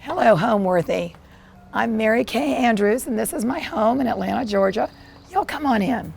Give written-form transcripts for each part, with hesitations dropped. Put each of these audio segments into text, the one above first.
Hello, Homeworthy. I'm Mary Kay Andrews, and this is my home in Atlanta, Georgia. Y'all come on in.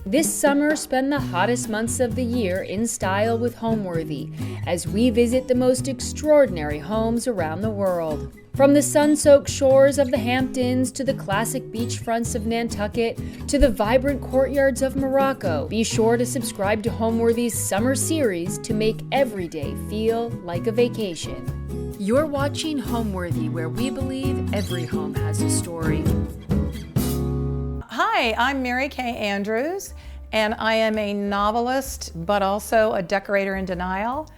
This summer, spend the hottest months of the year in style with Homeworthy as we visit the most extraordinary homes around the world. From the sun-soaked shores of the Hamptons to the classic beachfronts of Nantucket to the vibrant courtyards of Morocco, be sure to subscribe to Homeworthy's summer series to make every day feel like a vacation. You're watching Homeworthy, where we believe every home has a story. Hi, I'm Mary Kay Andrews, and I am a novelist, but also a decorator in denial.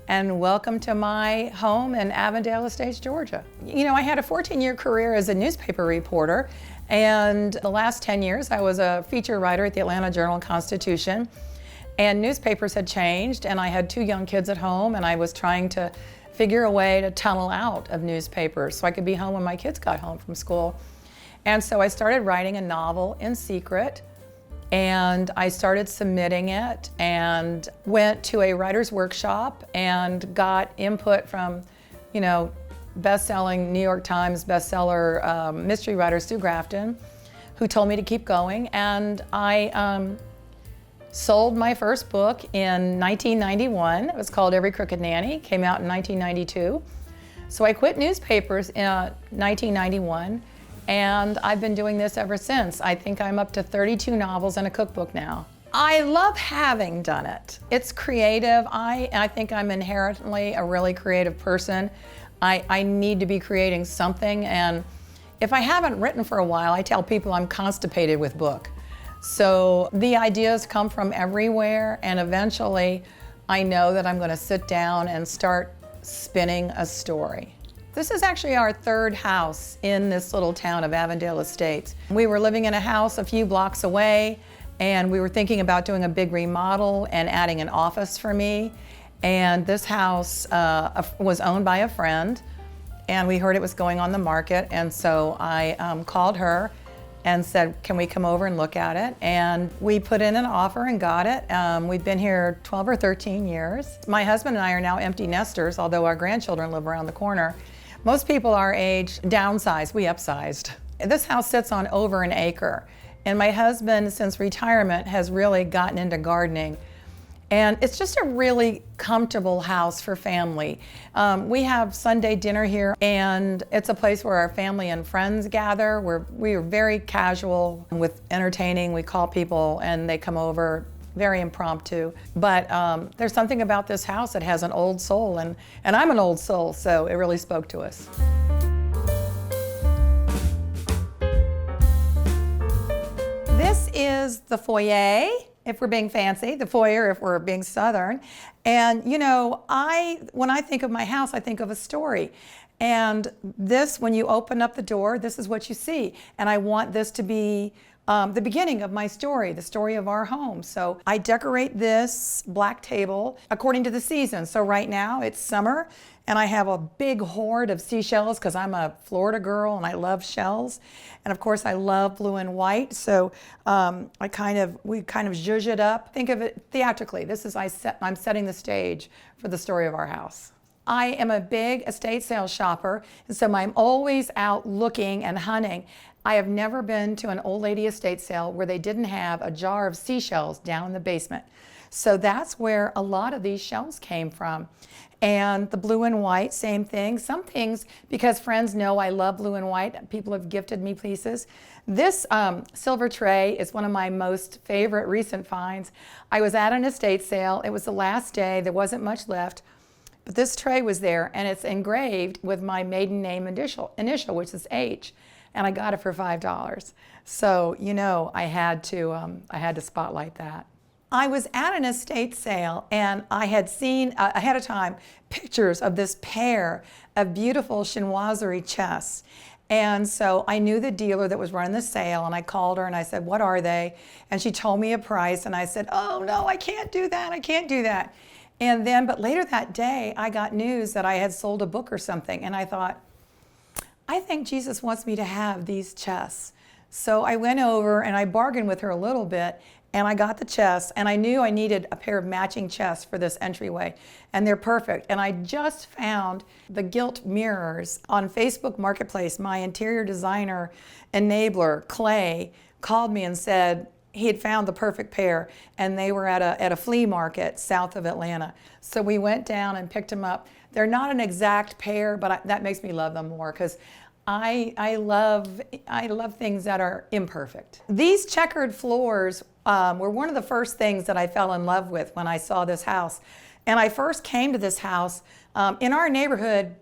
And welcome to my home in Avondale Estates, Georgia. You know, I had a 14-year career as a newspaper reporter, and the last 10 years I was a feature writer at the Atlanta Journal-Constitution. And newspapers had changed, and I had two young kids at home, and I was trying to figure a way to tunnel out of newspapers so I could be home when my kids got home from school. And so I started writing a novel in secret, and I started submitting it and went to a writer's workshop and got input from, you know, best-selling New York Times bestseller mystery writer Sue Grafton, who told me to keep going. And I sold my first book in 1991. It was called Every Crooked Nanny, came out in 1992. So I quit newspapers in 1991. And I've been doing this ever since. I think I'm up to 32 novels and a cookbook now. I love having done it. It's creative. I think I'm inherently a really creative person. I need to be creating something, and if I haven't written for a while, I tell people I'm constipated with book. So the ideas come from everywhere, and eventually I know that I'm going to sit down and start spinning a story. This is actually our third house in this little town of Avondale Estates. We were living in a house a few blocks away, and we were thinking about doing a big remodel and adding an office for me. And this house was owned by a friend, and we heard it was going on the market, and so I called her and said, can we come over and look at it? And we put in an offer and got it. We've been here 12 or 13 years. My husband and I are now empty nesters, although our grandchildren live around the corner. Most people our age downsized, we upsized. This house sits on over an acre, and my husband, since retirement, has really gotten into gardening. And it's just a really comfortable house for family. We have Sunday dinner here, and it's a place where our family and friends gather. We are very casual with entertaining. We call people and they come over. Very impromptu, but there's something about this house that has an old soul, and I'm an old soul, so it really spoke to us. This is the foyer, if we're being fancy, the foyer if we're being Southern. And you know, when I think of my house, I think of a story. And this, when you open up the door, this is what you see. And I want this to be the beginning of my story, the story of our home. So I decorate this black table according to the season. So right now it's summer, and I have a big hoard of seashells because I'm a Florida girl and I love shells. And of course I love blue and white. So we kind of zhuzh it up. Think of it theatrically. I'm setting the stage for the story of our house. I am a big estate sale shopper, and so I'm always out looking and hunting. I have never been to an old lady estate sale where they didn't have a jar of seashells down in the basement. So that's where a lot of these shells came from. And the blue and white, same thing. Some things, because friends know I love blue and white, people have gifted me pieces. This silver tray is one of my most favorite recent finds. I was at an estate sale. It was the last day. There wasn't much left. But this tray was there, and it's engraved with my maiden name initial, which is H, and I got it for $5. So, you know, I had to spotlight that. I was at an estate sale, and I had seen ahead of time pictures of this pair of beautiful chinoiserie chests. And so I knew the dealer that was running the sale, and I called her and I said, what are they? And she told me a price, and I said, oh no, I can't do that, I can't do that. And then, but later that day, I got news that I had sold a book or something, and I thought, I think Jesus wants me to have these chests. So I went over and I bargained with her a little bit, and I got the chests, and I knew I needed a pair of matching chests for this entryway, and they're perfect. And I just found the gilt mirrors on Facebook Marketplace. My interior designer enabler, Clay, called me and said he had found the perfect pair, and they were at a flea market south of Atlanta. So we went down and picked them up. They're not an exact pair, but that makes me love them more, because I love things that are imperfect. These checkered floors were one of the first things that I fell in love with when I saw this house. And I first came to this house. In our neighborhood,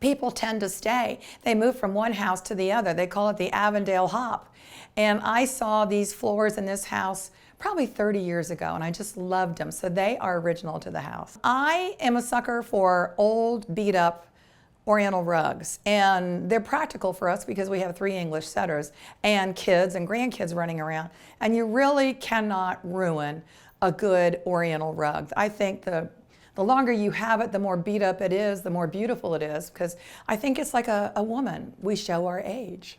people tend to stay. They move from one house to the other. They call it the Avondale Hop. And I saw these floors in this house probably 30 years ago, and I just loved them. So they are original to the house. I am a sucker for old, beat-up Oriental rugs, and they're practical for us because we have 3 English setters and kids and grandkids running around, and you really cannot ruin a good Oriental rug. I think the longer you have it, the more beat up it is, the more beautiful it is, because I think it's like a woman. We show our age.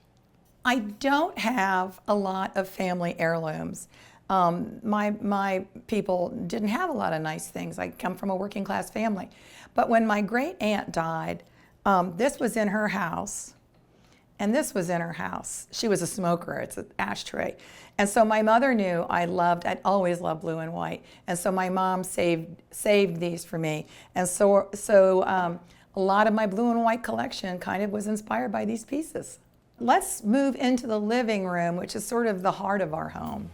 I don't have a lot of family heirlooms. My people didn't have a lot of nice things. I come from a working class family. But when my great aunt died, this was in her house, and this was in her house. She was a smoker. It's an ashtray. And so my mother knew I'd always loved blue and white. And so my mom saved these for me. And so a lot of my blue and white collection kind of was inspired by these pieces. Let's move into the living room, which is sort of the heart of our home.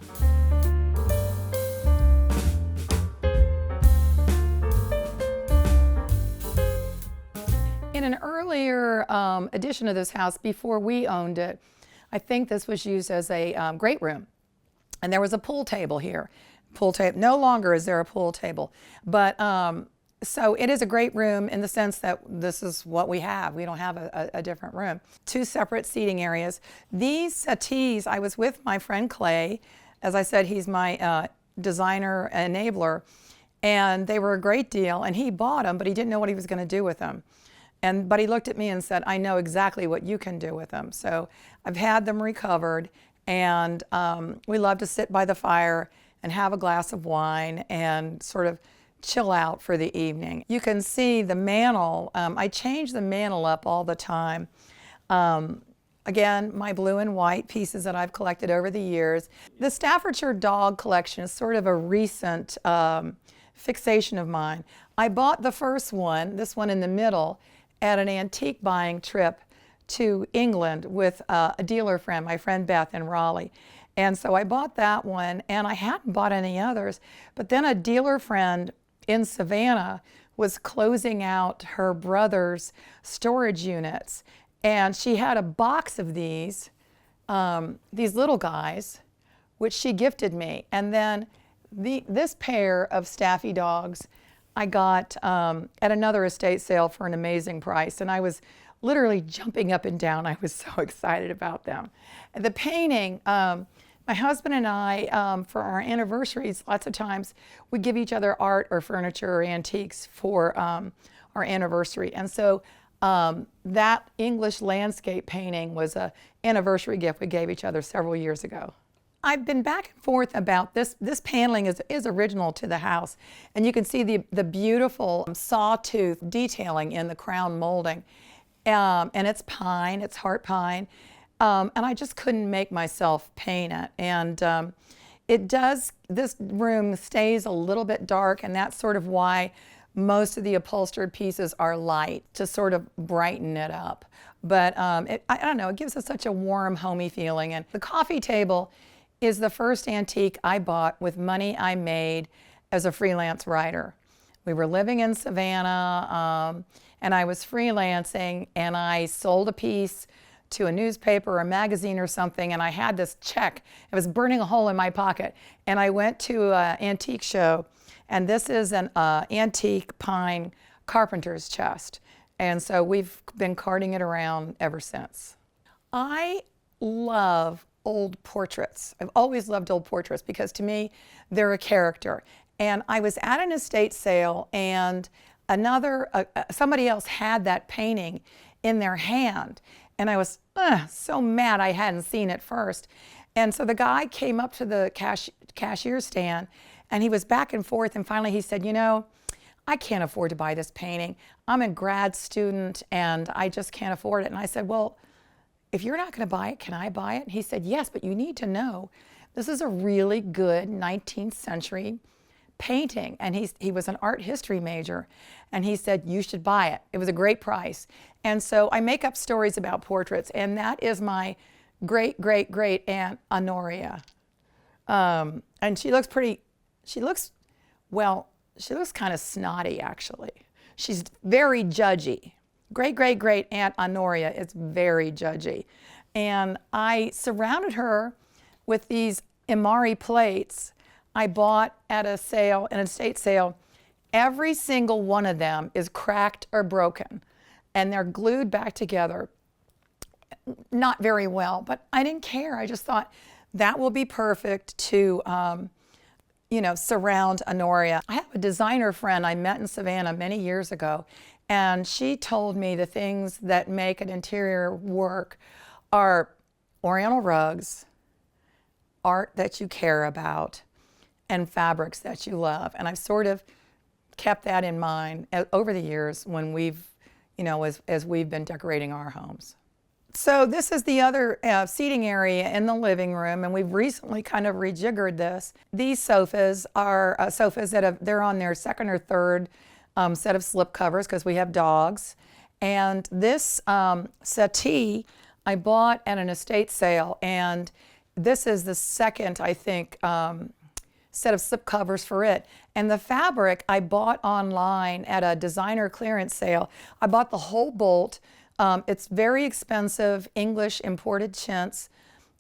In an earlier edition of this house, before we owned it, I think this was used as a great room. And there was a pool table here. Pool table. No longer is there a pool table. But so it is a great room in the sense that this is what we have. We don't have a different room. 2 separate seating areas. These settees, I was with my friend Clay. As I said, he's my designer enabler. And they were a great deal. And he bought them, but he didn't know what he was going to do with them. But he looked at me and said, I know exactly what you can do with them. So I've had them recovered, and we love to sit by the fire and have a glass of wine and sort of chill out for the evening. You can see the mantle. I change the mantle up all the time. Again, my blue and white pieces that I've collected over the years. The Staffordshire dog collection is sort of a recent fixation of mine. I bought the first one, this one in the middle, at an antique buying trip to England with a dealer friend, my friend Beth in Raleigh. And so I bought that one, and I hadn't bought any others. But then a dealer friend in Savannah was closing out her brother's storage units, and she had a box of these little guys, which she gifted me. And then this pair of Staffy dogs I got at another estate sale for an amazing price, and I was literally jumping up and down. I was so excited about them. And the painting, my husband and I, for our anniversaries, lots of times we give each other art or furniture or antiques for our anniversary. And so that English landscape painting was an anniversary gift we gave each other several years ago. I've been back and forth about this. This paneling is original to the house, and you can see the beautiful sawtooth detailing in the crown molding. And it's pine, it's heart pine, and I just couldn't make myself paint it. And this room stays a little bit dark, and that's sort of why most of the upholstered pieces are light, to sort of brighten it up. But I don't know, it gives us such a warm, homey feeling. And the coffee table is the first antique I bought with money I made as a freelance writer. We were living in Savannah, and I was freelancing, and I sold a piece to a newspaper or a magazine or something, and I had this check. It was burning a hole in my pocket. And I went to an antique show, and this is an antique pine carpenter's chest. And so we've been carting it around ever since. I love old portraits. I've always loved old portraits because to me, they're a character. And I was at an estate sale and somebody else had that painting in their hand. And I was so mad I hadn't seen it first. And so the guy came up to the cashier stand and he was back and forth. And finally he said, you know, I can't afford to buy this painting. I'm a grad student and I just can't afford it. And I said, well, if you're not going to buy it, can I buy it? And he said, yes, but you need to know this is a really good 19th century painting. And he was an art history major. And he said, you should buy it. It was a great price. And so I make up stories about portraits. And that is my great, great, great aunt Honoria. And she looks kind of snotty, actually. She's very judgy. Great, great, great aunt Honoria is very judgy. And I surrounded her with these Imari plates I bought at a sale, an estate sale. Every single one of them is cracked or broken, and they're glued back together. Not very well, but I didn't care. I just thought that will be perfect to surround Honoria. I have a designer friend I met in Savannah many years ago, and she told me the things that make an interior work are oriental rugs, art that you care about, and fabrics that you love. And I've sort of kept that in mind over the years when as we've been decorating our homes. So this is the other seating area in the living room, and we've recently kind of rejiggered this. These sofas are sofas they're on their second or third set of slip covers because we have dogs. And this settee I bought at an estate sale, and this is the second, I think, set of slip covers for it. And the fabric I bought online at a designer clearance sale. I bought the whole bolt. It's very expensive English imported chintz,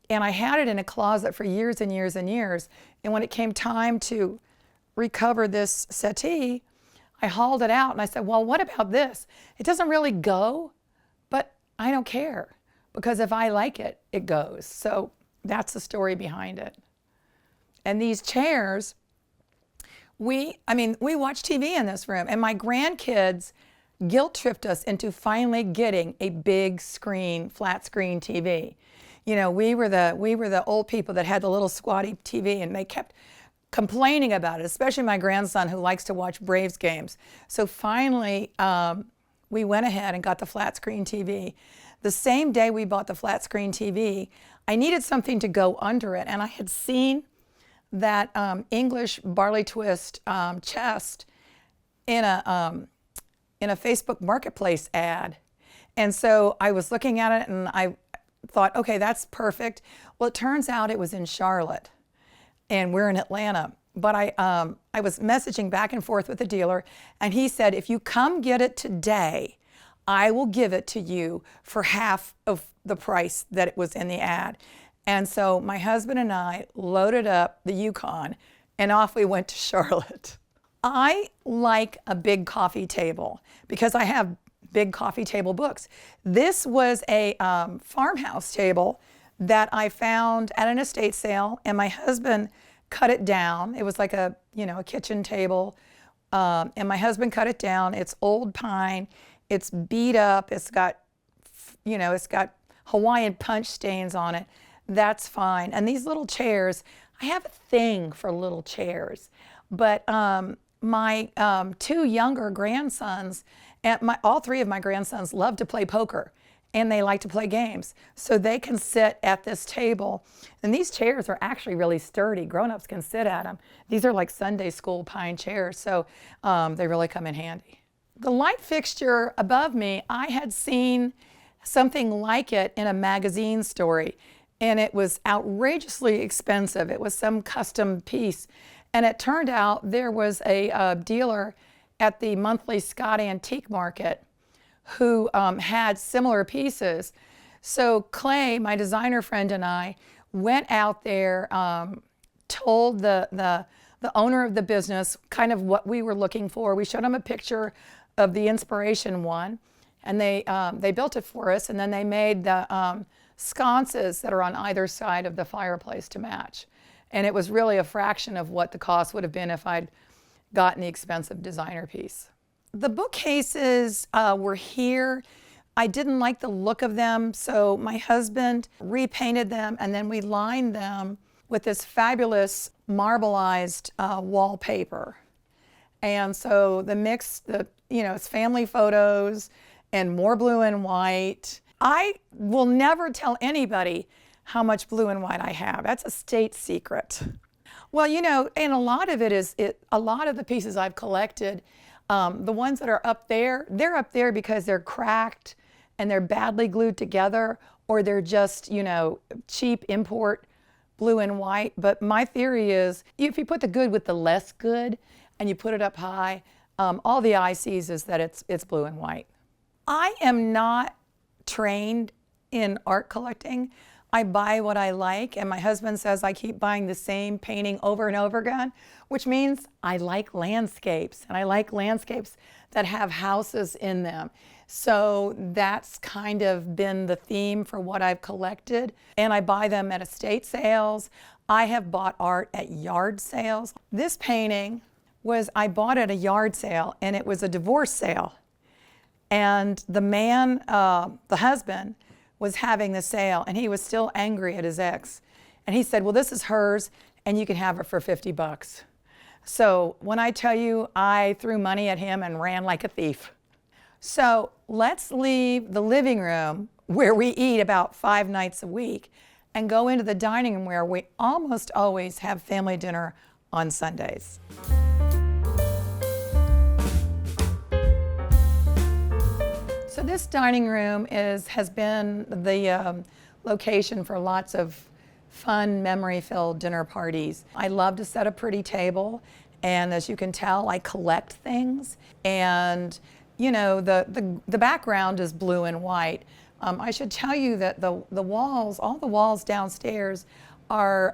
and I had it in a closet for years and years and years. And when it came time to recover this settee, I hauled it out and I said, well, what about this? It doesn't really go, but I don't care because if I like it, it goes. So that's the story behind it. And these chairs, we watch TV in this room, and my grandkids guilt-tripped us into finally getting a big screen, flat screen TV. You know, we were the old people that had the little squatty TV, and they kept complaining about it, especially my grandson who likes to watch Braves games. So finally, we went ahead and got the flat screen TV. The same day we bought the flat screen TV, I needed something to go under it, and I had seen that English barley twist chest in a Facebook Marketplace ad. And so I was looking at it and I thought, okay, that's perfect. Well, it turns out it was in Charlotte and we're in Atlanta. But I was messaging back and forth with the dealer, and he said, if you come get it today, I will give it to you for half of the price that it was in the ad. And so my husband and I loaded up the Yukon and off we went to Charlotte. I like a big coffee table because I have big coffee table books. This was a farmhouse table that I found at an estate sale, and my husband cut it down. It was like a kitchen table, and my husband cut it down. It's old pine. It's beat up. It's got Hawaiian punch stains on it. That's fine. And these little chairs, I have a thing for little chairs, but my two younger grandsons, and all three of my grandsons love to play poker, and they like to play games. So they can sit at this table, and these chairs are actually really sturdy. Grown-ups can sit at them. These are like Sunday school pine chairs, so they really come in handy. The light fixture above me, I had seen something like it in a magazine story, and it was outrageously expensive. It was some custom piece. And it turned out there was a dealer at the monthly Scott Antique Market who had similar pieces. So Clay, my designer friend, and I went out there, told the owner of the business kind of what we were looking for. We showed him a picture of the inspiration one, and they built it for us, and then they made the sconces that are on either side of the fireplace to match. And it was really a fraction of what the cost would have been if I'd gotten the expensive designer piece. The bookcases were here. I didn't like the look of them, so my husband repainted them, and then we lined them with this fabulous marbleized wallpaper. And so the mix, it's family photos and more blue and white. I will never tell anybody how much blue and white I have. That's a state secret. Well, and a lot of a lot of the pieces I've collected, the ones that are up there, they're up there because they're cracked and they're badly glued together, or they're just, cheap import blue and white. But my theory is, if you put the good with the less good and you put it up high, all the eye sees is that it's blue and white. I am not trained in art collecting. I buy what I like, and my husband says I keep buying the same painting over and over again, which means I like landscapes, and I like landscapes that have houses in them. So that's kind of been the theme for what I've collected, and I buy them at estate sales. I have bought art at yard sales. This painting I bought at a yard sale, and it was a divorce sale. And the man, the husband, was having the sale, and he was still angry at his ex. And he said, well, this is hers, and you can have it for $50. So when I tell you I threw money at him and ran like a thief. So let's leave the living room, where we eat about 5 nights a week, and go into the dining room, where we almost always have family dinner on Sundays. So this dining room has been the location for lots of fun, memory-filled dinner parties. I love to set a pretty table, and as you can tell, I collect things. And the background is blue and white. I should tell you that the walls, all the walls downstairs, are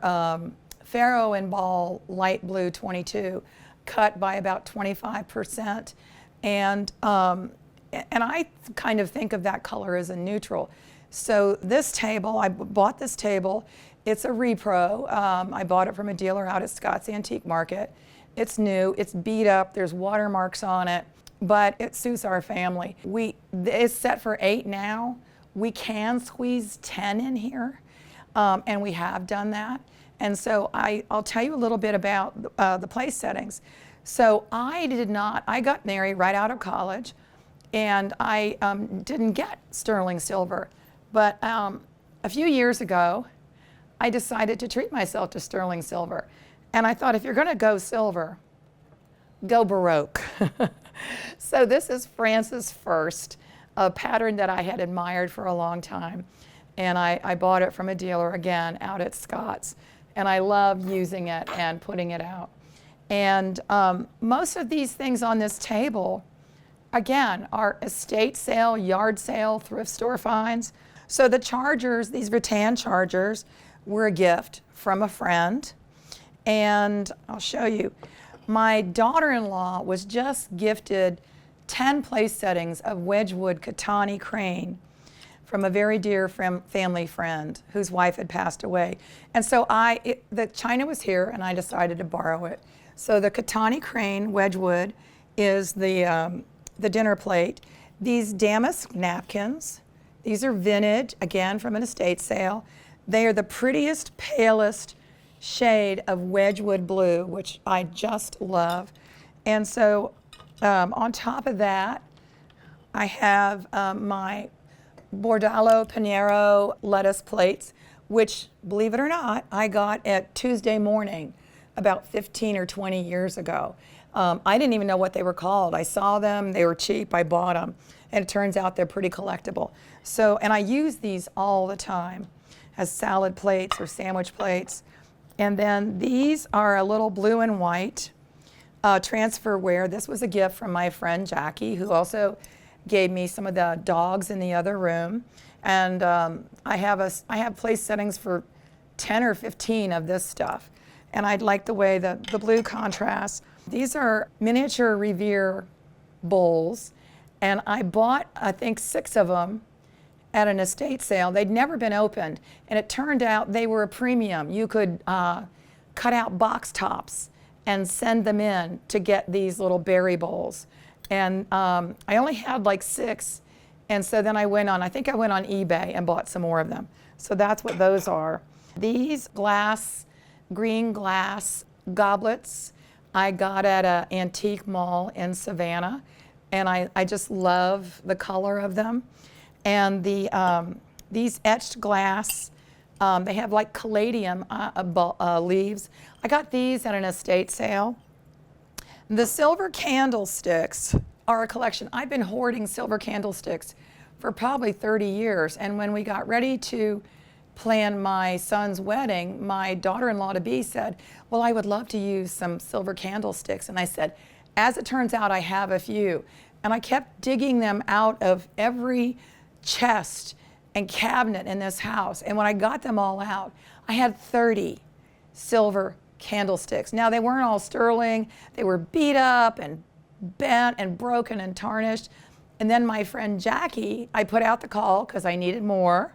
Faro and Ball light blue 22, cut by about 25%, and I kind of think of that color as a neutral. So this table, I bought this table. It's a repro. I bought it from a dealer out at Scott's Antique Market. It's new, it's beat up, there's watermarks on it, but it suits our family. It's set for 8 now. We can squeeze 10 in here, and we have done that. And so I'll tell you a little bit about the place settings. So I got married right out of college, and I didn't get sterling silver. But a few years ago, I decided to treat myself to sterling silver. And I thought, if you're gonna go silver, go Baroque. So this is France's First, a pattern that I had admired for a long time. And I bought it from a dealer, again, out at Scott's. And I love using it and putting it out. And most of these things on this table, again, are estate sale, yard sale, thrift store finds. So the chargers, these rattan chargers, were a gift from a friend. And I'll show you. My daughter-in-law was just gifted 10 place settings of Wedgwood Katani crane from a very dear family friend whose wife had passed away. And so the china was here, and I decided to borrow it. So the Katani crane Wedgwood is the dinner plate. These damask napkins, these are vintage, again from an estate sale. They are the prettiest, palest shade of Wedgwood blue, which I just love. And so on top of that, I have my Bordalo Pinero lettuce plates, which, believe it or not, I got at Tuesday Morning about 15 or 20 years ago. I didn't even know what they were called. I saw them, they were cheap, I bought them, and it turns out they're pretty collectible. So, and I use these all the time as salad plates or sandwich plates. And then these are a little blue and white transferware. This was a gift from my friend Jackie, who also gave me some of the dogs in the other room. And I have place settings for 10 or 15 of this stuff. And I like the way the blue contrasts. These are miniature Revere bowls, and I bought, I think, 6 of them at an estate sale. They'd never been opened, and it turned out they were a premium. You could cut out box tops and send them in to get these little berry bowls. And I only had like 6, and so then I think I went on eBay and bought some more of them. So that's what those are. These green glass goblets I got at an antique mall in Savannah, and I just love the color of them. And these etched glass, they have like caladium leaves. I got these at an estate sale. The silver candlesticks are a collection. I've been hoarding silver candlesticks for probably 30 years. And when we got ready to plan my son's wedding, my daughter-in-law-to-be said, well, I would love to use some silver candlesticks. And I said, as it turns out, I have a few. And I kept digging them out of every chest and cabinet in this house. And when I got them all out, I had 30 silver candlesticks. Now, they weren't all sterling. They were beat up and bent and broken and tarnished. And then my friend Jackie, I put out the call because I needed more,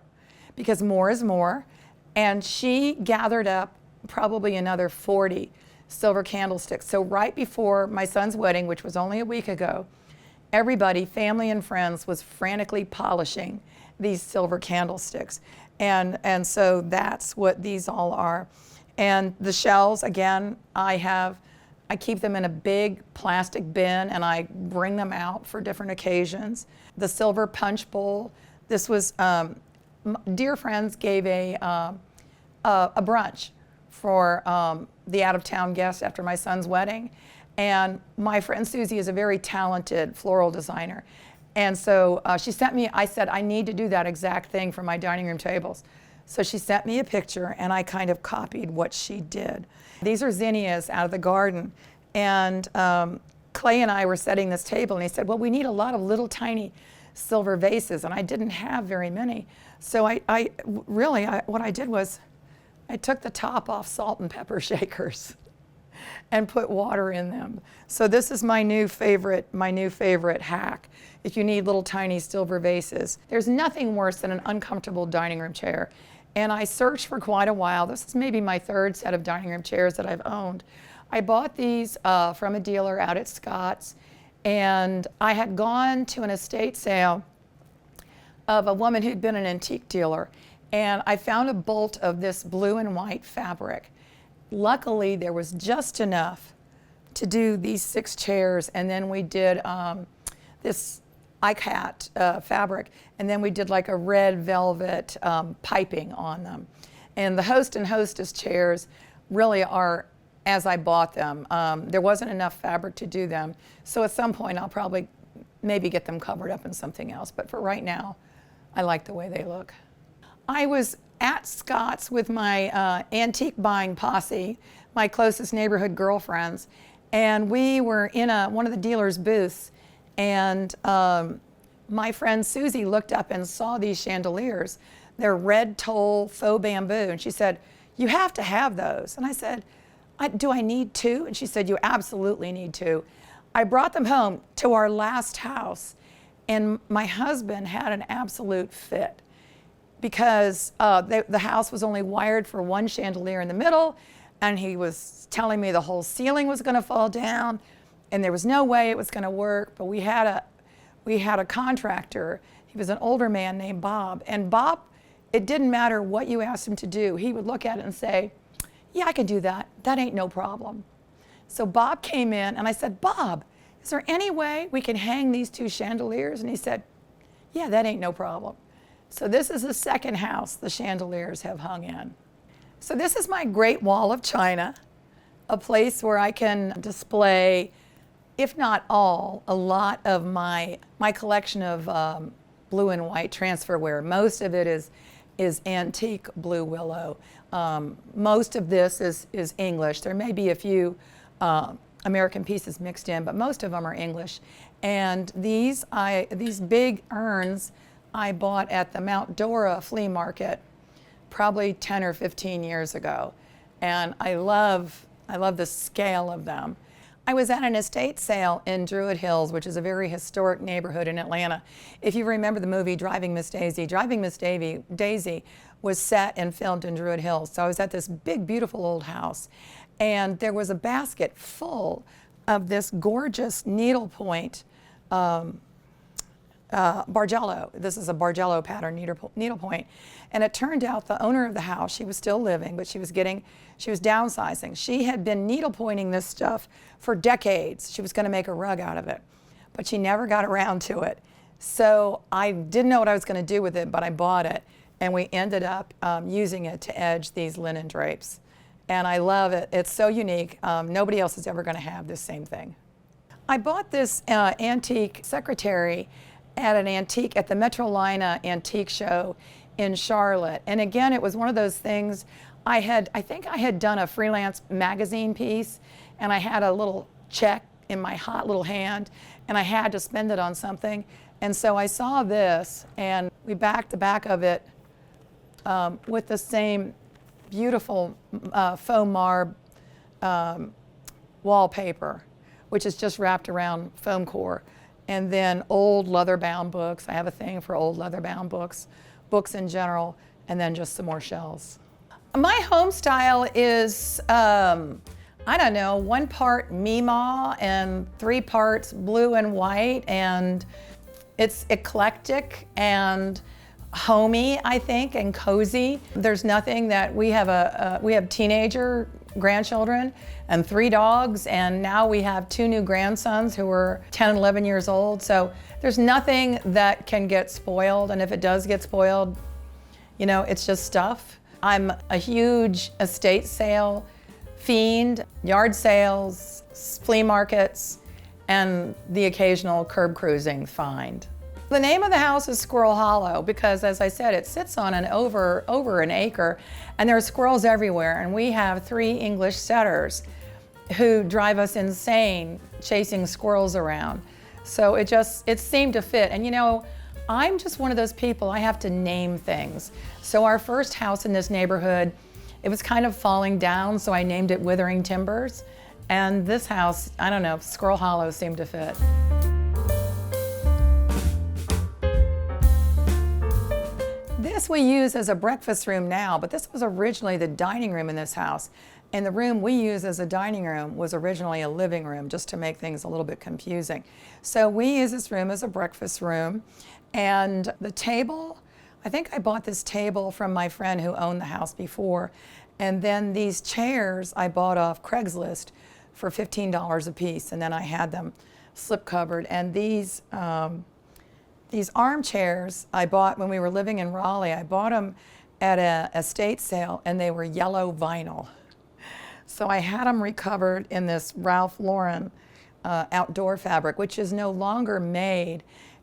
because more is more. And she gathered up probably another 40 silver candlesticks. So right before my son's wedding, which was only a week ago, everybody, family and friends, was frantically polishing these silver candlesticks. And so that's what these all are. And the shells, again, I keep them in a big plastic bin, and I bring them out for different occasions. The silver punch bowl, this was, dear friends gave a brunch for the out-of-town guests after my son's wedding. And my friend Susie is a very talented floral designer. And so she sent me, I said, I need to do that exact thing for my dining room tables. So she sent me a picture, and I kind of copied what she did. These are zinnias out of the garden. And Clay and I were setting this table, and he said, well, we need a lot of little tiny silver vases, and I didn't have very many. So what I did was I took the top off salt and pepper shakers and put water in them. So this is my new favorite hack. If you need little tiny silver vases, there's nothing worse than an uncomfortable dining room chair. And I searched for quite a while. This is maybe my 3rd set of dining room chairs that I've owned. I bought these from a dealer out at Scott's, and I had gone to an estate sale of a woman who'd been an antique dealer, and I found a bolt of this blue and white fabric. Luckily, there was just enough to do these 6 chairs, and then we did this ikat fabric, and then we did like a red velvet piping on them. And the host and hostess chairs really are as I bought them. There wasn't enough fabric to do them, so at some point I'll probably maybe get them covered up in something else, but for right now, I like the way they look. I was at Scott's with my antique buying posse, my closest neighborhood girlfriends, and we were in one of the dealer's booths, and my friend Susie looked up and saw these chandeliers. They're red toll faux bamboo, and she said, you have to have those. And I said, do I need 2? And she said, you absolutely need 2. I brought them home to our last house, and my husband had an absolute fit because the house was only wired for 1 chandelier in the middle, and he was telling me the whole ceiling was going to fall down, and there was no way it was going to work. But we had a contractor. He was an older man named Bob, and Bob, it didn't matter what you asked him to do. He would look at it and say, yeah, I can do that. That ain't no problem. So Bob came in, and I said, Bob, is there any way we can hang these 2 chandeliers? And he said, yeah, that ain't no problem. So this is the second house the chandeliers have hung in. So this is my great wall of china, a place where I can display, if not all, a lot of my collection of blue and white transferware. Most of it is antique blue willow. Most of this is English. There may be a few American pieces mixed in, but most of them are English. And these big urns I bought at the Mount Dora flea market probably 10 or 15 years ago. And I love the scale of them. I was at an estate sale in Druid Hills, which is a very historic neighborhood in Atlanta. If you remember the movie Driving Miss Daisy was set and filmed in Druid Hills. So I was at this big, beautiful old house, and there was a basket full of this gorgeous needlepoint Bargello. This is a Bargello pattern needlepoint. And it turned out the owner of the house, she was still living, but she was downsizing. She had been needlepointing this stuff for decades. She was going to make a rug out of it, but she never got around to it. So I didn't know what I was going to do with it, but I bought it, and we ended up using it to edge these linen drapes. And I love it. It's so unique. Nobody else is ever going to have this same thing. I bought this antique secretary at the Metrolina Antique Show in Charlotte. And again, it was one of those things, I think I had done a freelance magazine piece, and I had a little check in my hot little hand, and I had to spend it on something. And so I saw this, and we backed the back of it with the same beautiful faux marbre wallpaper, which is just wrapped around foam core. And then old leather-bound books. I have a thing for old leather-bound books in general, and then just some more shells. My home style is, I don't know, 1 part Mima and 3 parts blue and white, and it's eclectic and homey, I think, and cozy. There's nothing that we have teenager grandchildren and 3 dogs, and now we have 2 new grandsons who are 10 and 11 years old. So there's nothing that can get spoiled, and if it does get spoiled, you know, it's just stuff. I'm a huge estate sale fiend, yard sales, flea markets, and the occasional curb cruising find. The name of the house is Squirrel Hollow because, as I said, it sits on over an acre, and there are squirrels everywhere, and we have 3 English setters who drive us insane chasing squirrels around. So it seemed to fit. And you know, I'm just one of those people, I have to name things. So our first house in this neighborhood, it was kind of falling down, so I named it Withering Timbers. And this house, I don't know, Squirrel Hollow seemed to fit. This we use as a breakfast room now, but this was originally the dining room in this house. And the room we use as a dining room was originally a living room, just to make things a little bit confusing. So we use this room as a breakfast room. And the table, I think I bought this table from my friend who owned the house before. And then these chairs I bought off Craigslist for $15 a piece, and then I had them slip covered. And these armchairs I bought when we were living in Raleigh. I bought them at an estate sale, and they were yellow vinyl. So I had them recovered in this Ralph Lauren outdoor fabric, which is no longer made.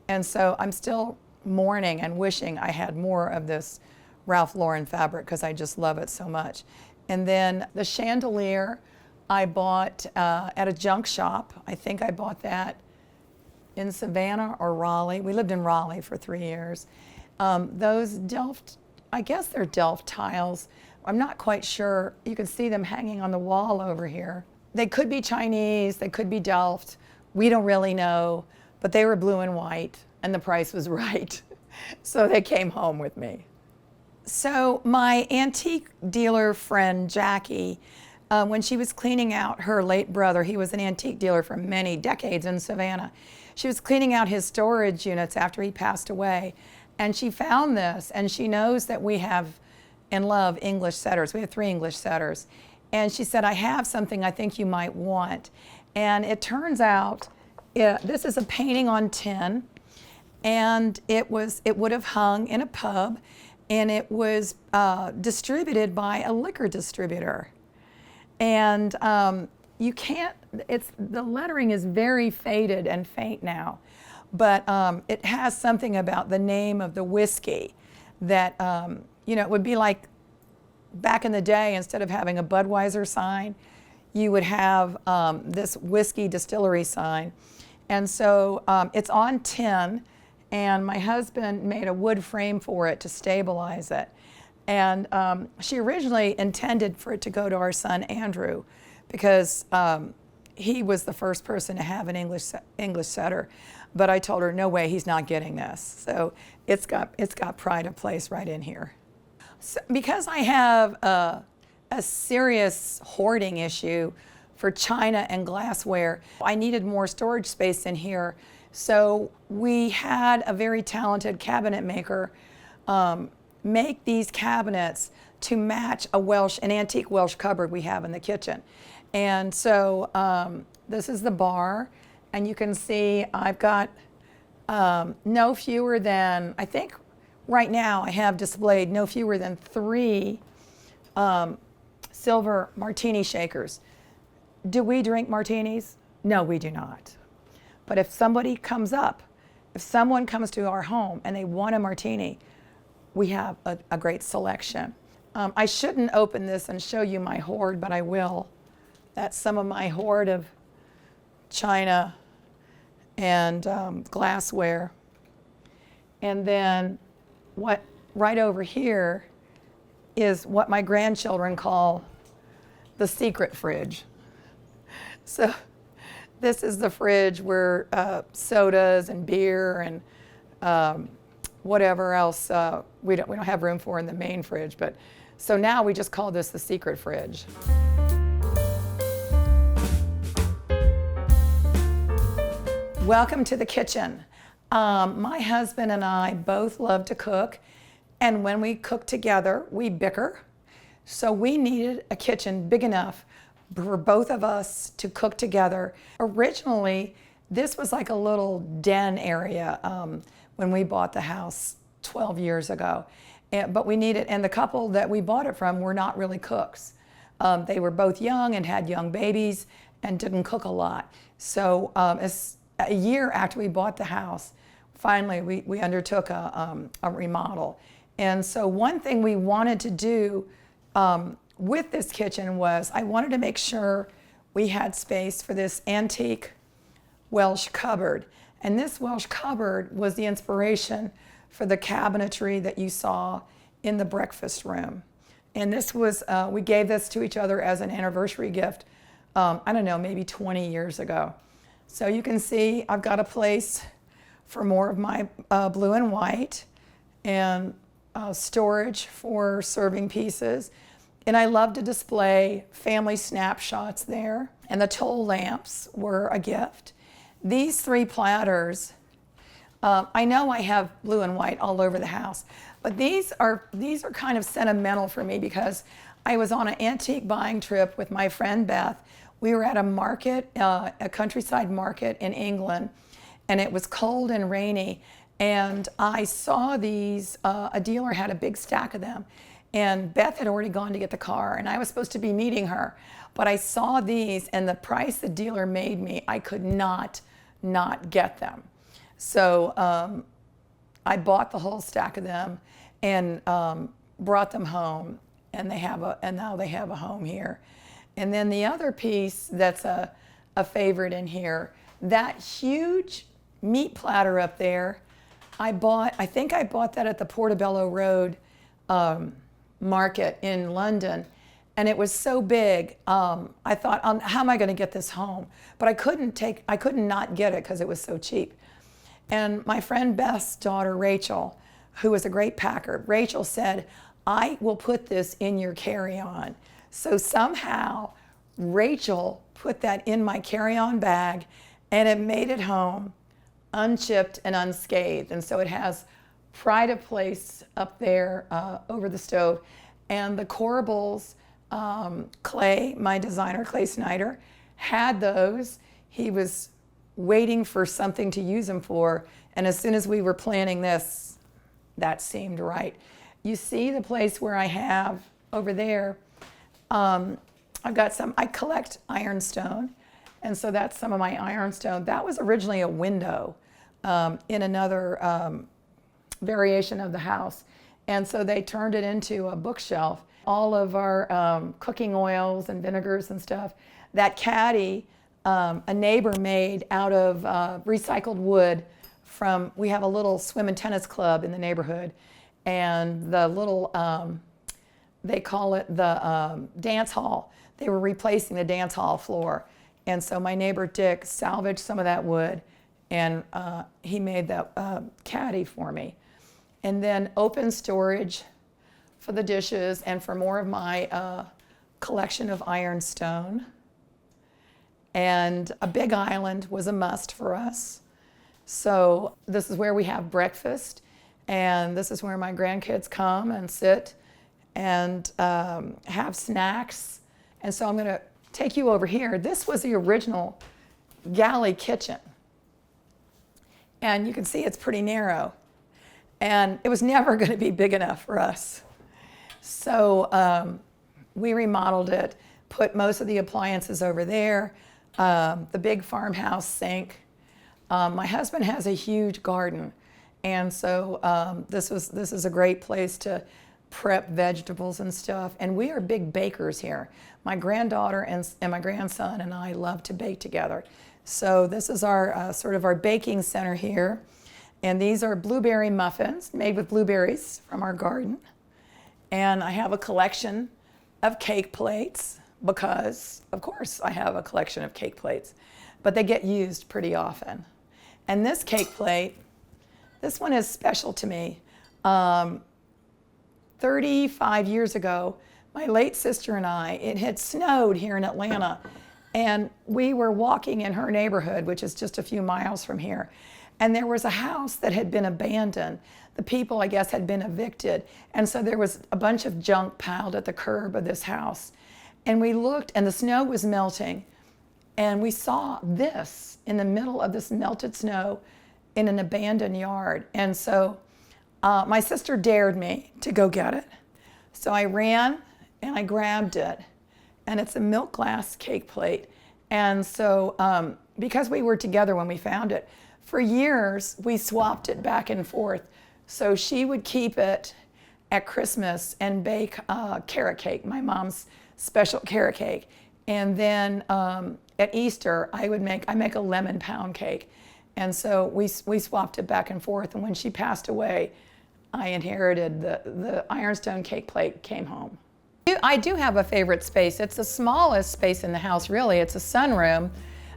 And so I'm still mourning and wishing I had more of this Ralph Lauren fabric because I just love it so much. And then the chandelier I bought at a junk shop. I think I bought that in Savannah or Raleigh. We lived in Raleigh for 3 years. Those Delft, I guess they're Delft tiles. I'm not quite sure. You can see them hanging on the wall over here. They could be Chinese, they could be Delft. We don't really know, but they were blue and white, and the price was right. So they came home with me. So my antique dealer friend, Jackie, when she was cleaning out her late brother, he was an antique dealer for many decades in Savannah. She was cleaning out his storage units after he passed away, and she found this, and she knows that we have and love English setters. We have 3 English setters. And she said, I have something I think you might want. And it turns out, this is a painting on tin, and it would have hung in a pub, and it was distributed by a liquor distributor. And you can't, the lettering is very faded and faint now, but it has something about the name of the whiskey that, you know, it would be like back in the day, instead of having a Budweiser sign, you would have this whiskey distillery sign. And so it's on tin, and my husband made a wood frame for it to stabilize it. And she originally intended for it to go to our son Andrew, because He was the first person to have an English setter, but I told her, no way, he's not getting this. So it's got pride of place right in here. So, because I have a serious hoarding issue for china and glassware, I needed more storage space in here. So we had a very talented cabinet maker make these cabinets to match an antique Welsh cupboard we have in the kitchen. And so this is the bar, and you can see I've got no fewer than, I think right now I have displayed no fewer than 3 silver martini shakers. Do we drink martinis? No, we do not. But if someone comes to our home and they want a martini, we have a great selection. I shouldn't open this and show you my hoard, but I will. That's some of my hoard of china and glassware. And then right over here is what my grandchildren call the secret fridge. So this is the fridge where sodas and beer and whatever else we don't have room for in the main fridge. But so now we just call this the secret fridge. Welcome to the kitchen. My husband and I both love to cook, and when we cook together, we bicker. So we needed a kitchen big enough for both of us to cook together. Originally, this was like a little den area when we bought the house 12 years ago. But we needed, and the couple that we bought it from were not really cooks. They were both young and had young babies and didn't cook a lot. So a year after we bought the house, finally we undertook a remodel. And so one thing we wanted to do with this kitchen was I wanted to make sure we had space for this antique Welsh cupboard. And this Welsh cupboard was the inspiration for the cabinetry that you saw in the breakfast room. And this was, we gave this to each other as an anniversary gift, I don't know, maybe 20 years ago. So you can see I've got a place for more of my blue and white and storage for serving pieces. And I love to display family snapshots there. And the tall lamps were a gift. These 3 platters, I know I have blue and white all over the house, but these are kind of sentimental for me because I was on an antique buying trip with my friend Beth. We were at a market, a countryside market in England, and it was cold and rainy. And I saw these, a dealer had a big stack of them. And Beth had already gone to get the car, and I was supposed to be meeting her. But I saw these, and the price the dealer made me, I could not get them. So I bought the whole stack of them and brought them home, and now they have a home here. And then the other piece that's a favorite in here, that huge meat platter up there, I think I bought that at the Portobello Road market in London, and it was so big. I thought, how am I going to get this home? But I couldn't not get it because it was so cheap. And my friend Beth's daughter Rachel, who was a great packer, Rachel said, I will put this in your carry-on. So somehow Rachel put that in my carry-on bag, and it made it home unchipped and unscathed. And so it has pride of place up there over the stove. And the corables, Clay, my designer, Clay Snyder, had those. He was waiting for something to use them for. And as soon as we were planning this, that seemed right. You see the place where I have over there, I've got I collect ironstone. And so that's some of my ironstone. That was originally a window in another variation of the house. And so they turned it into a bookshelf. All of our cooking oils and vinegars and stuff. That caddy, a neighbor made out of recycled wood we have a little swim and tennis club in the neighborhood. And the little, they call it the dance hall. They were replacing the dance hall floor. And so my neighbor Dick salvaged some of that wood, and he made that caddy for me. And then open storage for the dishes and for more of my collection of ironstone. And a big island was a must for us. So this is where we have breakfast, and this is where my grandkids come and sit and have snacks. And so I'm going to take you over here. This was the original galley kitchen. And you can see it's pretty narrow. And it was never going to be big enough for us. So we remodeled it, put most of the appliances over there, the big farmhouse sink. My husband has a huge garden, and so this is a great place to prep vegetables and stuff. And we are big bakers here. My granddaughter and my grandson and I love to bake together. So this is our sort of our baking center here. And these are blueberry muffins made with blueberries from our garden. And I have a collection of cake plates because, of course, I have a collection of cake plates, but they get used pretty often. And this cake plate, this one is special to me. 35 years ago, my late sister and I, it had snowed here in Atlanta, and we were walking in her neighborhood, which is just a few miles from here, and there was a house that had been abandoned. The people, I guess, had been evicted, and so there was a bunch of junk piled at the curb of this house. And we looked, and the snow was melting, and we saw this in the middle of this melted snow in an abandoned yard. And so my sister dared me to go get it. So I ran and I grabbed it, and it's a milk glass cake plate. And so because we were together when we found it, for years we swapped it back and forth. So she would keep it at Christmas and bake carrot cake, my mom's special carrot cake. And then at Easter, I make a lemon pound cake. And so we swapped it back and forth. And when she passed away, I inherited the ironstone cake plate, came home. I do have a favorite space. It's the smallest space in the house, really. It's a sunroom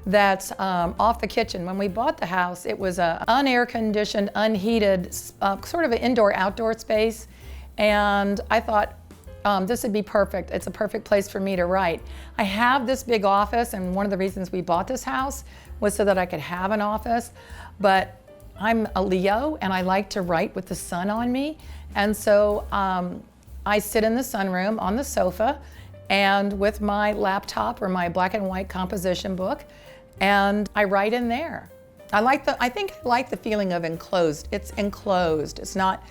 that's off the kitchen. When we bought the house, it was an unair-conditioned, unheated, sort of an indoor-outdoor space. And I thought, this would be perfect. It's a perfect place for me to write. I have this big office, and one of the reasons we bought this house was so that I could have an office. But I'm a Leo, and I like to write with the sun on me. And so I sit in the sunroom on the sofa and with my laptop or my black and white composition book, and I write in there. I think I like the feeling of enclosed. It's enclosed. It's not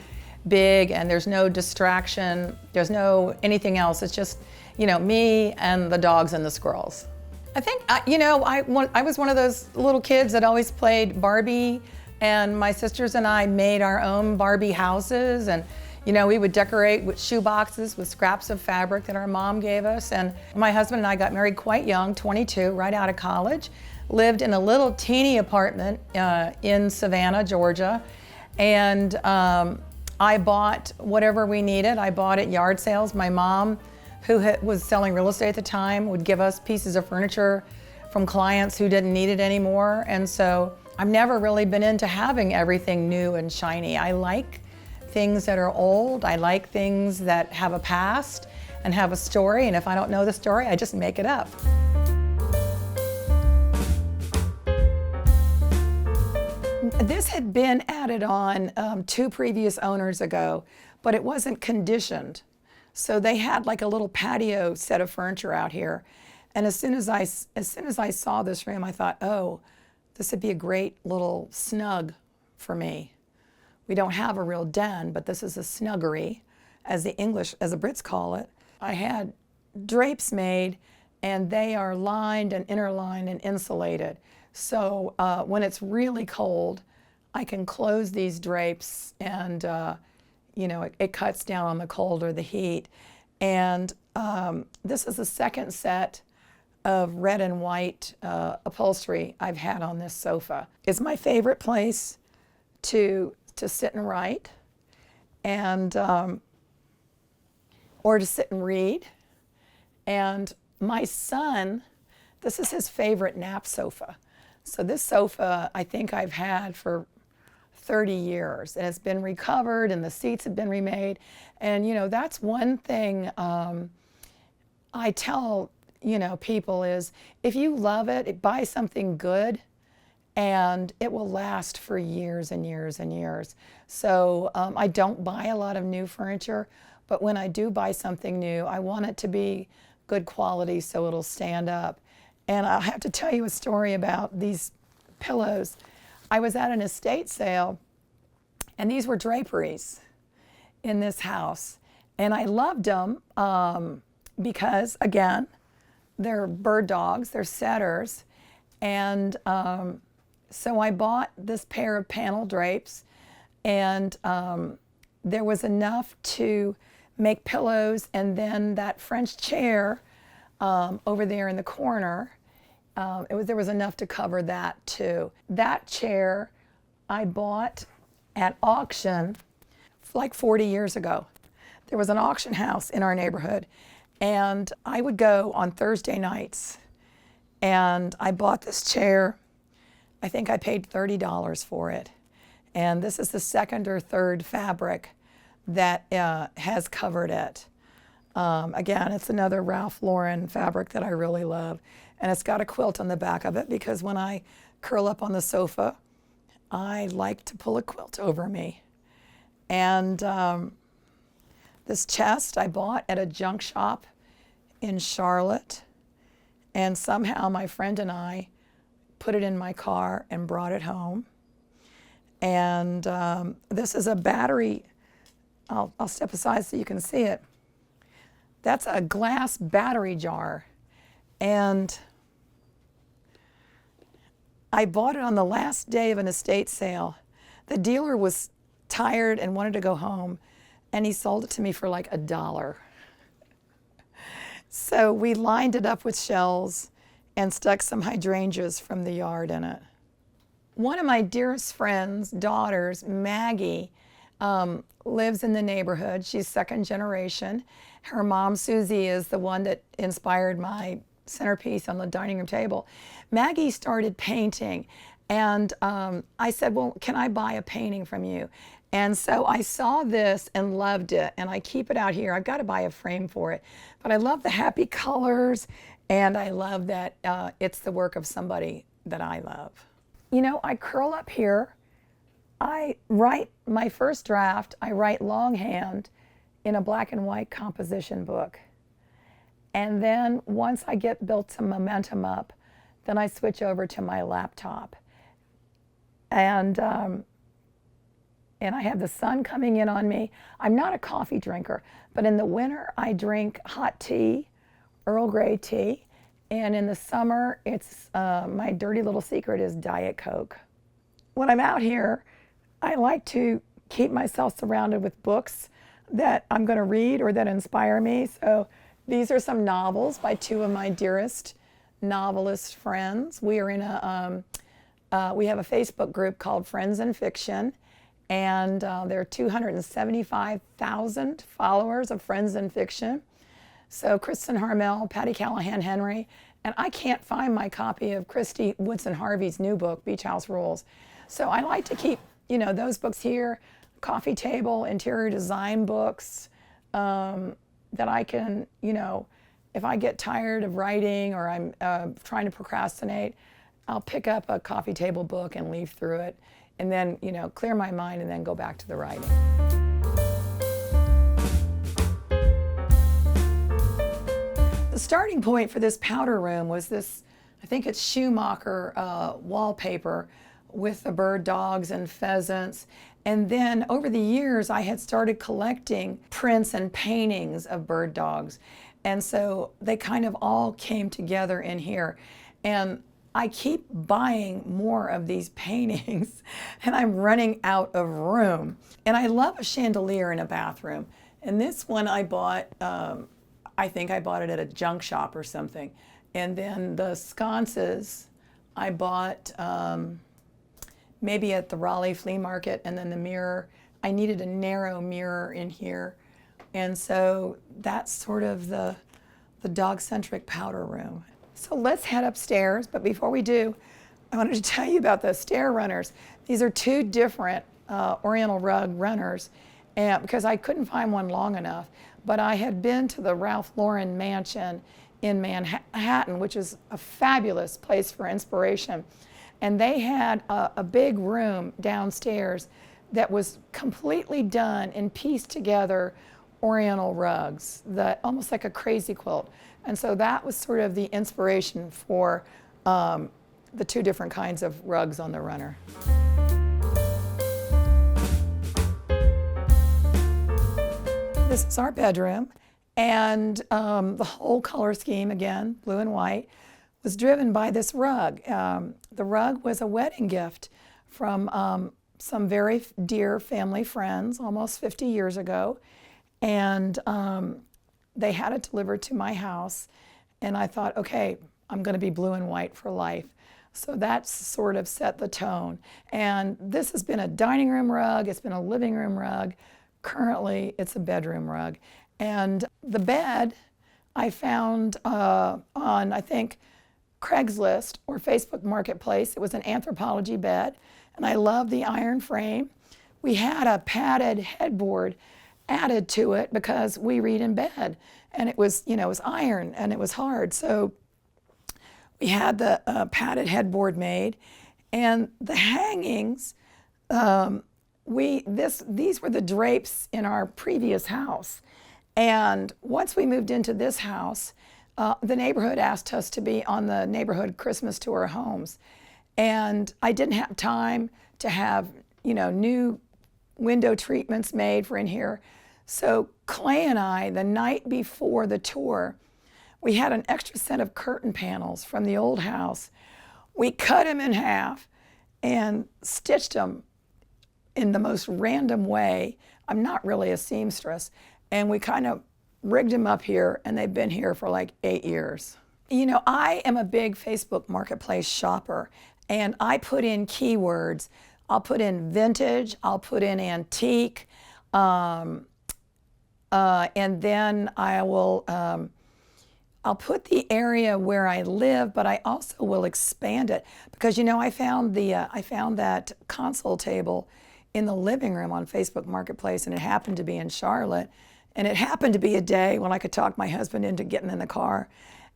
big, and there's no distraction. There's no anything else. It's just, me and the dogs and the squirrels. I think, I was one of those little kids that always played Barbie, and my sisters and I made our own Barbie houses, and we would decorate with shoe boxes with scraps of fabric that our mom gave us. And my husband and I got married quite young, 22, right out of college, lived in a little teeny apartment in Savannah, Georgia, and I bought whatever we needed. I bought at yard sales. My mom, who was selling real estate at the time, would give us pieces of furniture from clients who didn't need it anymore. And so I've never really been into having everything new and shiny. I like things that are old. I like things that have a past and have a story. And if I don't know the story, I just make it up. This had been added on 2 previous owners ago, but it wasn't conditioned. So they had like a little patio set of furniture out here. And as soon as I saw this room, I thought, oh, this would be a great little snug for me. We don't have a real den, but this is a snuggery, as the Brits call it. I had drapes made, and they are lined and interlined and insulated. So when it's really cold, I can close these drapes, and it cuts down on the cold or the heat. And this is the second set of red and white upholstery I've had on this sofa. It's my favorite place to sit and write, and or to sit and read. And my son, This is his favorite nap sofa. So this sofa I think I've had for 30 years, and it's been recovered and the seats have been remade. And that's one thing I tell people is, if you love it, buy something good and it will last for years and years and years. So I don't buy a lot of new furniture, but when I do buy something new, I want it to be good quality so it'll stand up. And I'll have to tell you a story about these pillows. I was at an estate sale, and these were draperies in this house. And I loved them because, again, they're bird dogs, they're setters. And so I bought this pair of panel drapes, and there was enough to make pillows, and then that French chair over there in the corner, there was enough to cover that too. That chair I bought at auction like 40 years ago. There was an auction house in our neighborhood, and I would go on Thursday nights, and I bought this chair. I think I paid $30 for it. And this is the second or third fabric that has covered it. Again, it's another Ralph Lauren fabric that I really love. And it's got a quilt on the back of it because when I curl up on the sofa, I like to pull a quilt over me. And this chest I bought at a junk shop in Charlotte. And somehow my friend and I put it in my car and brought it home. And this is a battery. I'll step aside so you can see it. That's a glass battery jar. And I bought it on the last day of an estate sale. The dealer was tired and wanted to go home, and he sold it to me for like $1. So we lined it up with shells and stuck some hydrangeas from the yard in it. One of my dearest friends' daughters, Maggie, lives in the neighborhood. She's second generation. Her mom, Susie, is the one that inspired my centerpiece on the dining room table. Maggie started painting, and I said, well, can I buy a painting from you? And so I saw this and loved it, and I keep it out here. I've got to buy a frame for it. But I love the happy colors, and I love that it's the work of somebody that I love. I curl up here. I write my first draft, I write longhand in a black and white composition book. And then once I get built some momentum up, then I switch over to my laptop. And I have the sun coming in on me. I'm not a coffee drinker, but in the winter I drink hot tea, Earl Grey tea. And in the summer, it's my dirty little secret is Diet Coke. When I'm out here, I like to keep myself surrounded with books that I'm going to read or that inspire me. So these are some novels by two of my dearest novelist friends. We are in we have a Facebook group called Friends in Fiction, and there are 275,000 followers of Friends in Fiction. So Kristen Harmel, Patty Callahan Henry, and I can't find my copy of Christy Woodson Harvey's new book, Beach House Rules. So I like to keep, those books here, coffee table, interior design books, that I can, if I get tired of writing or I'm trying to procrastinate, I'll pick up a coffee table book and leaf through it, and then, clear my mind and then go back to the writing. The starting point for this powder room was this, I think it's Schumacher wallpaper with the bird dogs and pheasants. And then over the years, I had started collecting prints and paintings of bird dogs. And so they kind of all came together in here. And I keep buying more of these paintings, and I'm running out of room. And I love a chandelier in a bathroom. And this one I bought, I think I bought it at a junk shop or something. And then the sconces I bought maybe at the Raleigh flea market, and then the mirror. I needed a narrow mirror in here. And so that's sort of the dog-centric powder room. So let's head upstairs, but before we do, I wanted to tell you about the stair runners. These are two different Oriental rug runners, and because I couldn't find one long enough, but I had been to the Ralph Lauren mansion in Manhattan, which is a fabulous place for inspiration. And they had a big room downstairs that was completely done in pieced together Oriental rugs, almost like a crazy quilt. And so that was sort of the inspiration for the two different kinds of rugs on the runner. This is our bedroom, and the whole color scheme, again, blue and white, was driven by this rug. The rug was a wedding gift from some very dear family friends almost 50 years ago, and they had it delivered to my house, and I thought, okay, I'm going to be blue and white for life. So that's sort of set the tone. And this has been a dining room rug, it's been a living room rug. Currently, it's a bedroom rug. And the bed I found on, I think, Craigslist or Facebook Marketplace. It was an Anthropologie bed, and I love the iron frame. We had a padded headboard added to it because we read in bed, and it was, it was iron and it was hard. So we had the padded headboard made, and the hangings. These were the drapes in our previous house, and once we moved into this house, the neighborhood asked us to be on the neighborhood Christmas tour homes, and I didn't have time to have new window treatments made for in here. So Clay and I, the night before the tour, we had an extra set of curtain panels from the old house. We cut them in half and stitched them in the most random way. I'm not really a seamstress. And we kind of rigged them up here, and they've been here for like 8 years. I am a big Facebook Marketplace shopper, and I put in keywords. I'll put in vintage, I'll put in antique, and then I'll put the area where I live, but I also will expand it because I found that console table in the living room on Facebook Marketplace, and it happened to be in Charlotte, and it happened to be a day when I could talk my husband into getting in the car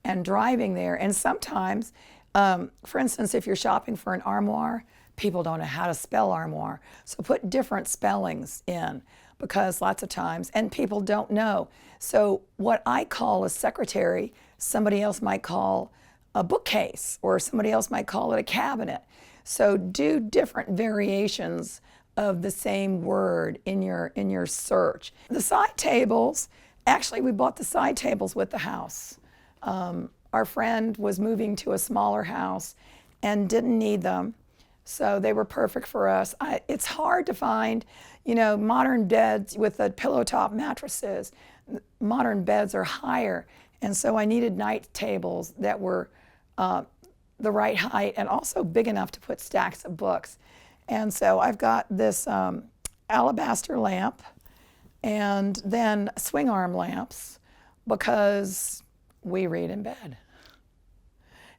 and driving there. And sometimes, for instance, if you're shopping for an armoire, people don't know how to spell armoire, so put different spellings in, because lots of times, and people don't know. So what I call a secretary, somebody else might call a bookcase, or somebody else might call it a cabinet. So do different variations of the same word in your search. The side tables, actually we bought the side tables with the house. Our friend was moving to a smaller house and didn't need them, so they were perfect for us. It's hard to find, modern beds with the pillow top mattresses. Modern beds are higher, and so I needed night tables that were the right height and also big enough to put stacks of books. And so I've got this alabaster lamp and then swing arm lamps because we read in bed.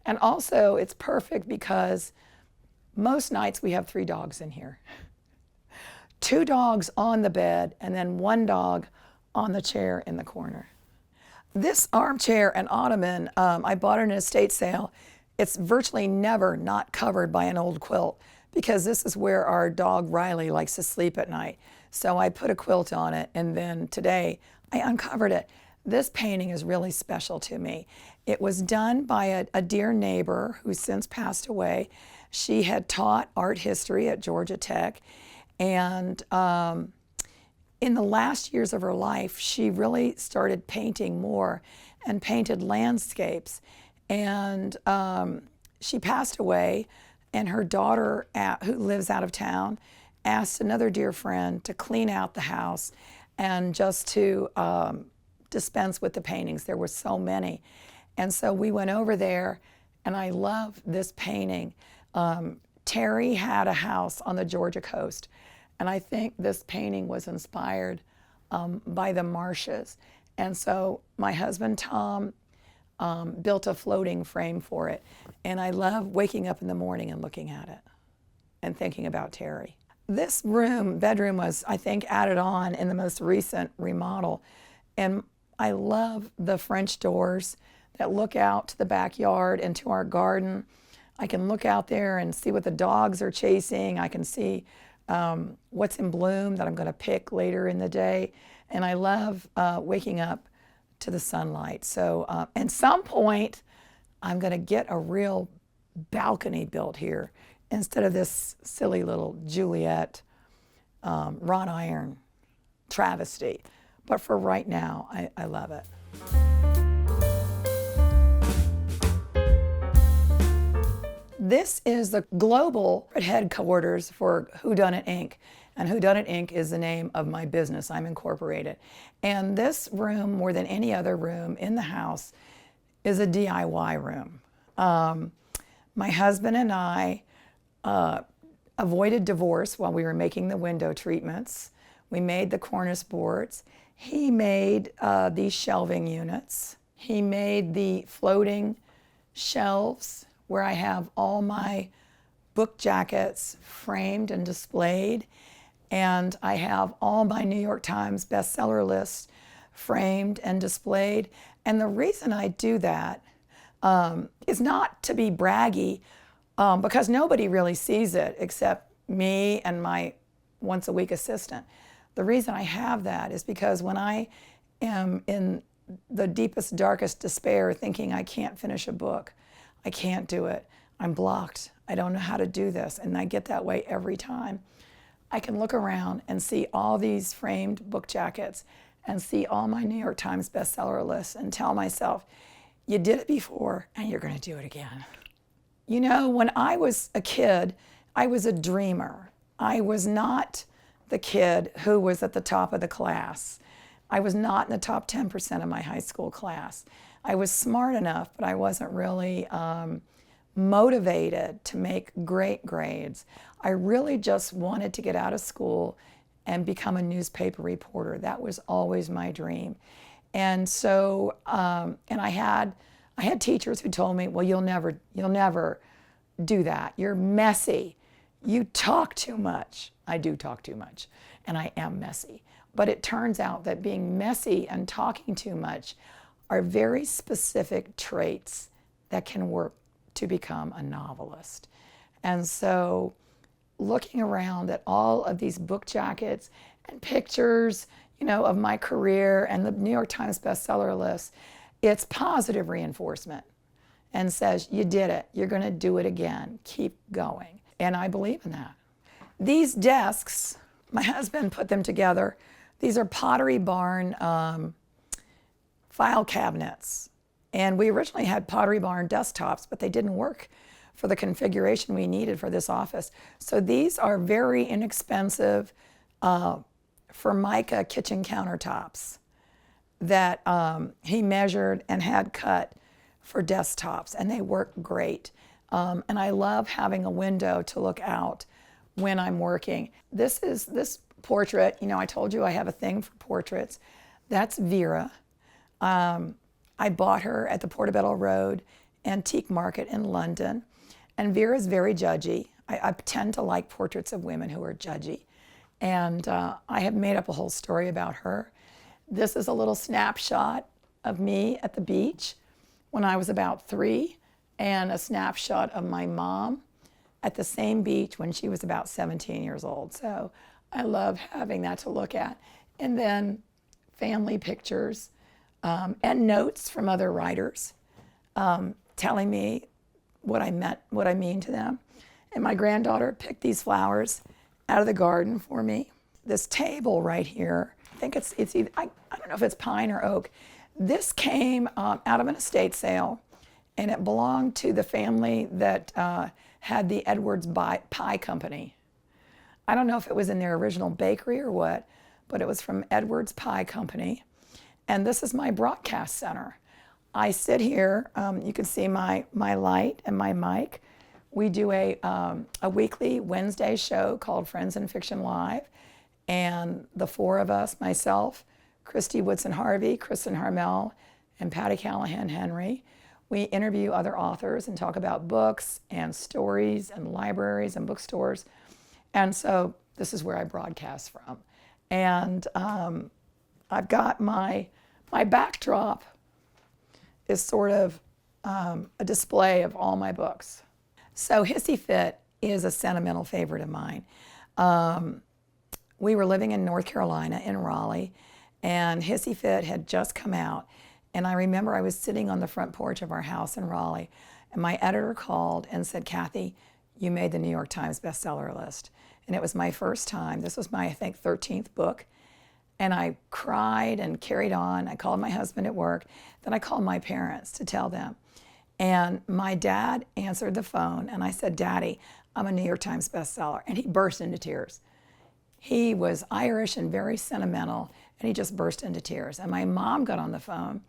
And also it's perfect because most nights we have 3 dogs in here. 2 dogs on the bed and then 1 dog on the chair in the corner. This armchair and ottoman, I bought at an estate sale. It's virtually never not covered by an old quilt, because this is where our dog Riley likes to sleep at night. So I put a quilt on it, and then today I uncovered it. This painting is really special to me. It was done by a dear neighbor who's since passed away. She had taught art history at Georgia Tech, and in the last years of her life, she really started painting more and painted landscapes. And she passed away, and her daughter, who lives out of town, asked another dear friend to clean out the house and just to dispense with the paintings. There were so many. And so we went over there, and I love this painting. Terry had a house on the Georgia coast, and I think this painting was inspired by the marshes. And so my husband Tom built a floating frame for it. And I love waking up in the morning and looking at it and thinking about Terry. This bedroom was, I think, added on in the most recent remodel. And I love the French doors that look out to the backyard and to our garden. I can look out there and see what the dogs are chasing. I can see what's in bloom that I'm going to pick later in the day. And I love waking up to the sunlight. So at some point, I'm going to get a real balcony built here instead of this silly little Juliet wrought iron travesty. But for right now, I love it. This is the global headquarters for Whodunit Inc. And Whodunit Inc. is the name of my business. I'm incorporated. And this room, more than any other room in the house, is a DIY room. My husband and I avoided divorce while we were making the window treatments. We made the cornice boards. He made these shelving units. He made the floating shelves where I have all my book jackets framed and displayed. And I have all my New York Times bestseller lists framed and displayed. And the reason I do that is not to be braggy, because nobody really sees it except me and my once-a-week assistant. The reason I have that is because when I am in the deepest, darkest despair, thinking I can't finish a book, I can't do it, I'm blocked, I don't know how to do this, and I get that way every time, I can look around and see all these framed book jackets and see all my New York Times bestseller lists and tell myself, you did it before and you're going to do it again. You know, when I was a kid, I was a dreamer. I was not the kid who was at the top of the class. I was not in the top 10% of my high school class. I was smart enough, but I wasn't really motivated to make great grades. I really just wanted to get out of school and become a newspaper reporter. That was always my dream. And so, and I had teachers who told me, well, you'll never do that. You're messy. You talk too much. I do talk too much, and I am messy. But it turns out that being messy and talking too much are very specific traits that can work to become a novelist. And so looking around at all of these book jackets and pictures, you know, of my career and the New York Times bestseller list, it's positive reinforcement and says, you did it, you're going to do it again, keep going. And I believe in that. These desks, my husband put them together. These are Pottery Barn file cabinets. And we originally had Pottery Barn desktops, but they didn't work for the configuration we needed for this office. So these are very inexpensive Formica kitchen countertops that he measured and had cut for desktops, and they work great. And I love having a window to look out when I'm working. This portrait, you know, I told you I have a thing for portraits. That's Vera. I bought her at the Portobello Road Antique Market in London. And Vera's very judgy. I tend to like portraits of women who are judgy. And I have made up a whole story about her. This is a little snapshot of me at the beach when I was about 3, and a snapshot of my mom at the same beach when she was about 17 years old. So I love having that to look at. And then family pictures and notes from other writers telling me what I mean to them. And my granddaughter picked these flowers out of the garden for me. This table right here, I think it's either, I don't know if it's pine or oak. This came out of an estate sale, and it belonged to the family that had the Edwards Pie Company. I don't know if it was in their original bakery or what, but it was from Edwards Pie Company. And this is my broadcast center. I sit here, you can see my light and my mic. We do a weekly Wednesday show called Friends in Fiction Live. And the 4 of us, myself, Christy Woodson Harvey, Kristen Harmel, and Patty Callahan Henry. We interview other authors and talk about books and stories and libraries and bookstores. And so this is where I broadcast from. And I've got my backdrop is sort of a display of all my books. So Hissy Fit is a sentimental favorite of mine. We were living in North Carolina in Raleigh, and Hissy Fit had just come out. And I remember I was sitting on the front porch of our house in Raleigh, and my editor called and said, Kathy, you made the New York Times bestseller list. And it was my first time. This was my, I think, 13th book. And I cried and carried on. I called my husband at work. Then I called my parents to tell them. And my dad answered the phone, and I said, Daddy, I'm a New York Times bestseller. And he burst into tears. He was Irish and very sentimental, and he just burst into tears. And my mom got on the phone,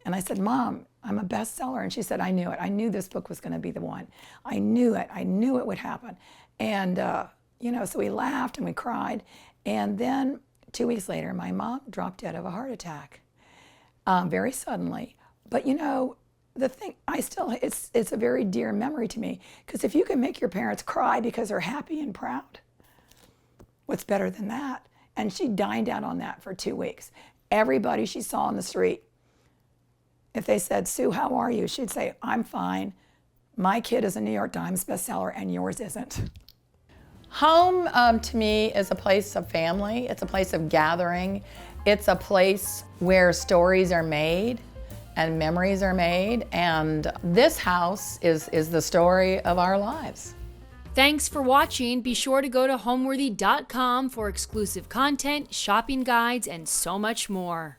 and I said, Mom, I'm a bestseller. And she said, I knew it. I knew this book was going to be the one. I knew it. I knew it would happen. And, so we laughed and we cried. And then 2 weeks later, my mom dropped dead of a heart attack, very suddenly. But, the thing, it's a very dear memory to me, because if you can make your parents cry because they're happy and proud, what's better than that? And she dined out on that for 2 weeks. Everybody she saw on the street, if they said, Sue, how are you? She'd say, I'm fine. My kid is a New York Times bestseller and yours isn't. Home to me is a place of family. It's a place of gathering. It's a place where stories are made and memories are made. And this house is the story of our lives. Thanks for watching. Be sure to go to homeworthy.com for exclusive content, shopping guides, and so much more.